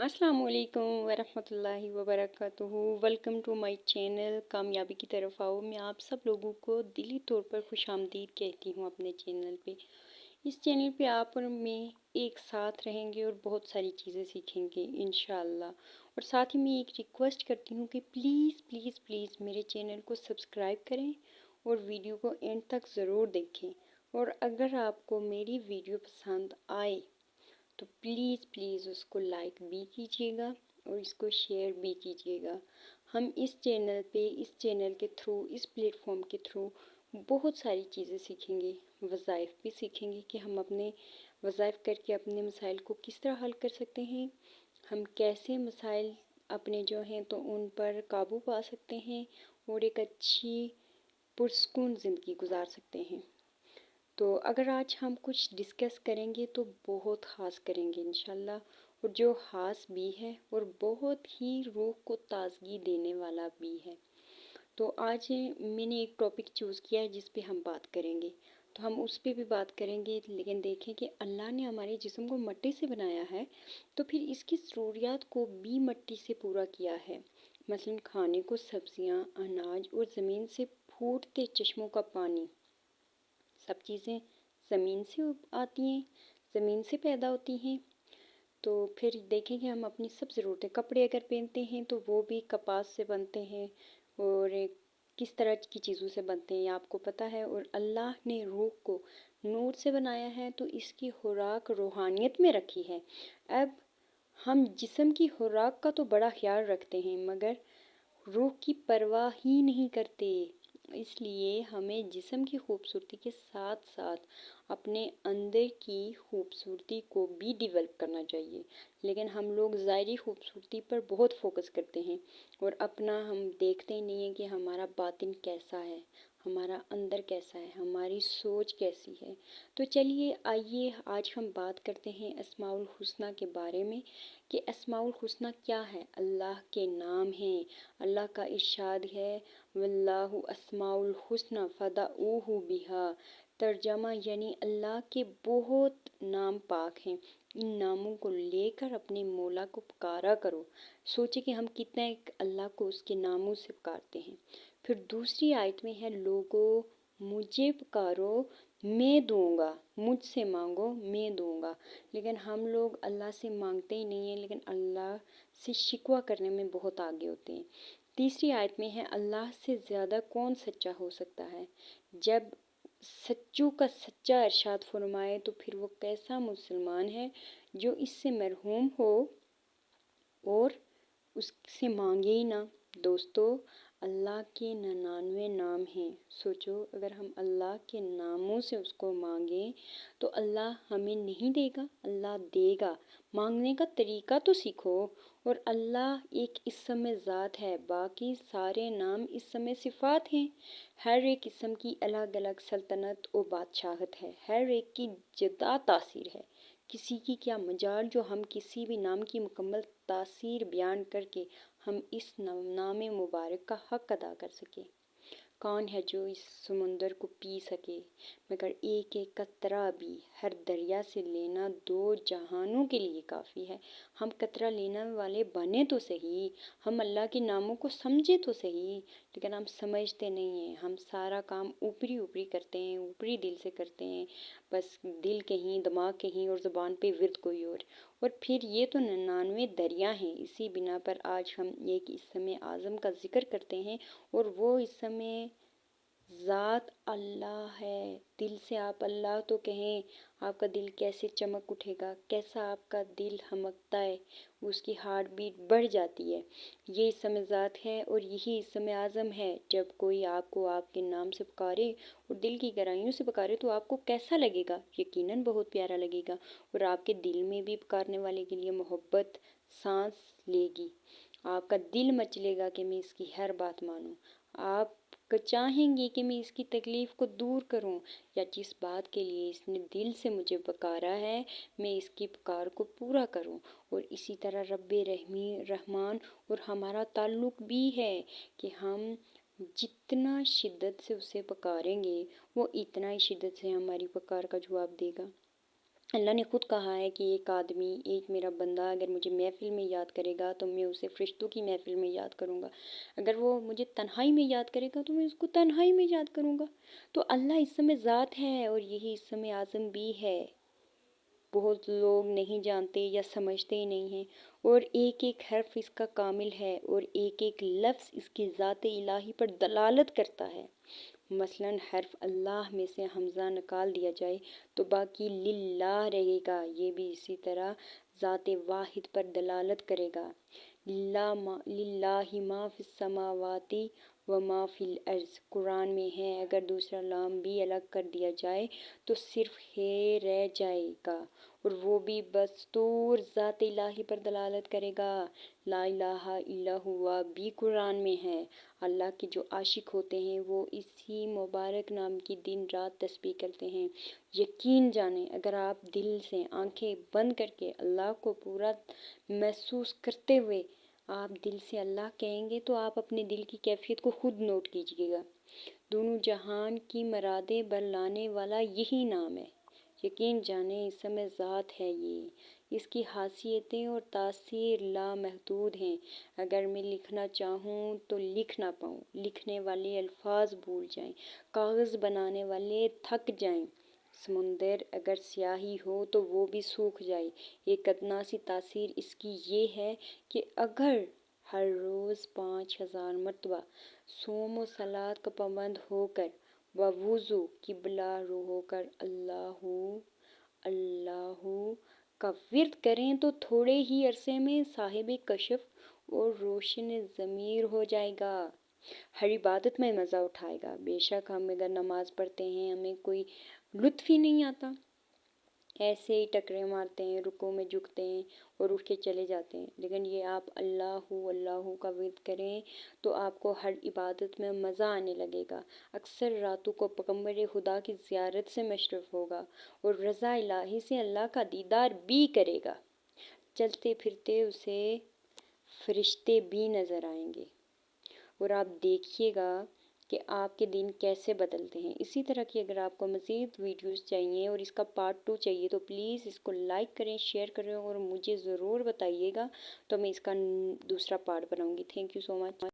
अस्सलाम वालेकुम वरहमतुल्लाहि वबरकातुहू। वेलकम टू माय चैनल कामयाबी की तरफ आओ। मैं आप सब लोगों को दिली तौर पर खुशामदीद कहती हूँ अपने चैनल पे। इस चैनल पे आप और मैं एक साथ रहेंगे और बहुत सारी चीज़ें सीखेंगे इंशाअल्लाह। और साथ ही मैं एक रिक्वेस्ट करती हूँ कि प्लीज़ प्लीज़ प्लीज़ मेरे चैनल को सब्सक्राइब करें और वीडियो को एंड तक ज़रूर देखें। और अगर आपको मेरी वीडियो पसंद आए तो प्लीज़ प्लीज़ उसको लाइक भी कीजिएगा और इसको शेयर भी कीजिएगा। हम इस चैनल के थ्रू, इस प्लेटफॉर्म के थ्रू बहुत सारी चीज़ें सीखेंगे। वज़ाइफ भी सीखेंगे कि हम अपने वज़ाइफ करके अपने मसाइल को किस तरह हल कर सकते हैं। हम कैसे मसाइल अपने जो हैं तो उन पर काबू पा सकते हैं और एक अच्छी पुरसुकून ज़िंदगी गुजार सकते हैं। तो अगर आज हम कुछ डिस्कस करेंगे तो बहुत ख़ास करेंगे इंशाल्लाह, और जो ख़ास भी है और बहुत ही रूह को ताज़गी देने वाला भी है। तो आज मैंने एक टॉपिक चूज़ किया है जिस पे हम बात करेंगे। तो हम उस पे भी बात करेंगे, लेकिन देखें कि अल्लाह ने हमारे जिस्म को मिट्टी से बनाया है तो फिर इसकी ज़रूरियात को भी मिट्टी से पूरा किया है। मसलन खाने को सब्ज़ियाँ, अनाज और ज़मीन से फूटते चश्मों का पानी, सब चीज़ें ज़मीन से आती हैं, ज़मीन से पैदा होती हैं। तो फिर देखें कि हम अपनी सब ज़रूरतें, कपड़े अगर पहनते हैं तो वो भी कपास से बनते हैं और किस तरह की चीज़ों से बनते हैं ये आपको पता है। और अल्लाह ने रूह को नूर से बनाया है तो इसकी खुराक रूहानियत में रखी है। अब हम जिस्म की खुराक का तो बड़ा ख्याल रखते हैं मगर रूह की परवाह ही नहीं करते। इसलिए हमें जिस्म की खूबसूरती के साथ साथ अपने अंदर की खूबसूरती को भी डेवलप करना चाहिए। लेकिन हम लोग ज़ाहिरी खूबसूरती पर बहुत फोकस करते हैं और अपना हम देखते ही नहीं हैं कि हमारा बातिन कैसा है, हमारा अंदर कैसा है, हमारी सोच कैसी है। तो चलिए आइए आज हम बात करते हैं अस्माउल हुस्ना के बारे में कि अस्माउल हुस्ना क्या है। अल्लाह के नाम हैं। अल्लाह का इरशाद है वल्लाहु अस्माउल हुस्ना फदऊहु बिहा। तर्जमा यानी अल्लाह के बहुत नाम पाक हैं, इन नामों को लेकर अपने मौला को पुकारा करो। सोचे कि हम कितना एक अल्लाह को उसके नामों से पुकारते हैं। फिर दूसरी आयत में है लोगो मुझे पुकारो मैं दूंगा, मुझसे मांगो मैं दूंगा। लेकिन हम लोग अल्लाह से मांगते ही नहीं हैं, लेकिन अल्लाह से शिकवा करने में बहुत आगे होते हैं। तीसरी आयत में है अल्लाह से ज़्यादा कौन सच्चा हो सकता है। जब सच्चों का सच्चा इरशाद फरमाए तो फिर वो कैसा मुसलमान है जो इससे मरहूम हो और उससे मांगे ही ना। दोस्तों, अल्लाह के 99 नाम हैं। सोचो अगर हम अल्लाह के नामों से उसको मांगें तो अल्लाह हमें नहीं देगा, अल्लाह देगा। मांगने का तरीका तो सीखो। और अल्लाह एक इस्म में ज़ात है, बाकी सारे नाम इस्म में सिफ़ात हैं। हर एक इस्म की अलग अलग सल्तनत और बादशाहत है, हर एक की जुदा तासीर है। किसी की क्या मजाल जो हम किसी भी नाम की मुकम्मल तासीर बयान करके हम इस नाम मुबारक का हक़ अदा कर सकें। कौन है जो इस समुंदर को पी सके, मगर एक एक कतरा भी हर दरिया से लेना दो जहानों के लिए काफ़ी है। हम कतरा लेने वाले बने तो सही, हम अल्लाह के नामों को समझे तो सही, लेकिन हम समझते नहीं हैं। हम सारा काम ऊपरी ऊपरी करते हैं, ऊपरी दिल से करते हैं, बस दिल कहीं, दिमाग कहीं और ज़ुबान पे विर्द कोई और फिर ये तो 99 दरिया हैं। इसी बिना पर आज हम एक इसमें आज़म का ज़िक्र करते हैं और वो इस समय ज़ात अल्लाह है। दिल से आप अल्लाह तो कहें, आपका दिल कैसे चमक उठेगा, कैसा आपका दिल हमकता है, उसकी हार्ट बीट बढ़ जाती है। ये इसम ज़ात है और यही इसम आज़म है। जब कोई आपको आपके नाम से पुकारे और दिल की गहराइयों से पुकारे तो आपको कैसा लगेगा? यकीनन बहुत प्यारा लगेगा और आपके दिल में भी पुकारने वाले के लिए मोहब्बत सांस लेगी। आपका दिल मचलेगा कि मैं इसकी हर बात मानूं। आप चाहेंगे कि मैं इसकी तकलीफ़ को दूर करूं, या जिस बात के लिए इसने दिल से मुझे पुकारा है मैं इसकी पुकार को पूरा करूं। और इसी तरह रब्बे रहमान और हमारा ताल्लुक़ भी है कि हम जितना शिद्दत से उसे पुकारेंगे वो इतना ही शिद्दत से हमारी पुकार का जवाब देगा। اللہ نے خود کہا ہے کہ ایک آدمی، ایک میرا بندہ اگر مجھے محفل میں یاد کرے گا تو میں اسے فرشتوں کی محفل میں یاد کروں گا، اگر وہ مجھے تنہائی میں یاد کرے گا تو میں اس کو تنہائی میں یاد کروں گا۔ تو اللہ اسم ذات ہے اور یہی اسم اعظم بھی ہے، بہت لوگ نہیں جانتے یا سمجھتے ہی نہیں ہیں، اور ایک ایک حرف اس کا کامل ہے اور ایک ایک لفظ اس کی ذات الہی پر دلالت کرتا ہے۔ مثلاً حرف اللہ میں سے حمزہ نکال دیا جائے تو باقی للہ رہے گا، یہ بھی اسی طرح ذات واحد پر دلالت کرے گا۔ للہ ما فی السماوات و ما فی الارض قرآن میں ہے، اگر دوسرا لام بھی الگ کر دیا جائے تو صرف ہے رہ جائے گا، اور وہ بھی بستور ذات الہی پر دلالت کرے گا۔ لا الہ الا ہوا بھی قرآن میں ہے۔ اللہ کے جو عاشق ہوتے ہیں وہ اسی مبارک نام کی دن رات تسبیح کرتے ہیں۔ یقین جانیں اگر آپ دل سے آنکھیں بند کر کے اللہ کو پورا محسوس کرتے ہوئے آپ دل سے اللہ کہیں گے تو آپ اپنے دل کی کیفیت کو خود نوٹ کیجیے گا۔ دونوں جہان کی مرادیں برلانے والا یہی نام ہے۔ یقین جانیں اسم ذات ہے یہ، اس کی خاصیتیں اور تاثیر لامحدود ہیں، اگر میں لکھنا چاہوں تو لکھ نہ پاؤں، لکھنے والے الفاظ بھول جائیں، کاغذ بنانے والے تھک جائیں، سمندر اگر سیاہی ہو تو وہ بھی سوکھ جائے۔ ایک ادنا سی تاثیر اس کی یہ ہے کہ اگر ہر روز 5000 مرتبہ صوم و صلات کا پابند ہو کر وضو قبلہ رو ہو کر اللہ اللہ کا ورد کریں تو تھوڑے ہی عرصے میں صاحب کشف اور روشن ضمیر ہو جائے گا، ہر عبادت میں مزہ اٹھائے گا۔ بے شک ہم اگر نماز پڑھتے ہیں ہمیں کوئی لطف ہی نہیں آتا، ایسے ہی ٹکرے مارتے ہیں، رکوع میں جھکتے ہیں اور اٹھ کے چلے جاتے ہیں، لیکن یہ آپ اللہ اللہ کا ورد کریں تو آپ کو ہر عبادت میں مزہ آنے لگے گا، اکثر راتوں کو پیغمبر خدا کی زیارت سے مشرف ہوگا اور رضا الہی سے اللہ کا دیدار بھی کرے گا، چلتے پھرتے اسے فرشتے بھی نظر آئیں گے، اور آپ دیکھیے گا کہ آپ کے دن کیسے بدلتے ہیں۔ اسی طرح کی اگر آپ کو مزید ویڈیوز چاہیے اور اس کا پارٹ 2 چاہیے تو پلیز اس کو لائک کریں، شیئر کریں اور مجھے ضرور بتائیے گا تو میں اس کا دوسرا پارٹ بناؤں گی۔ Thank you so much.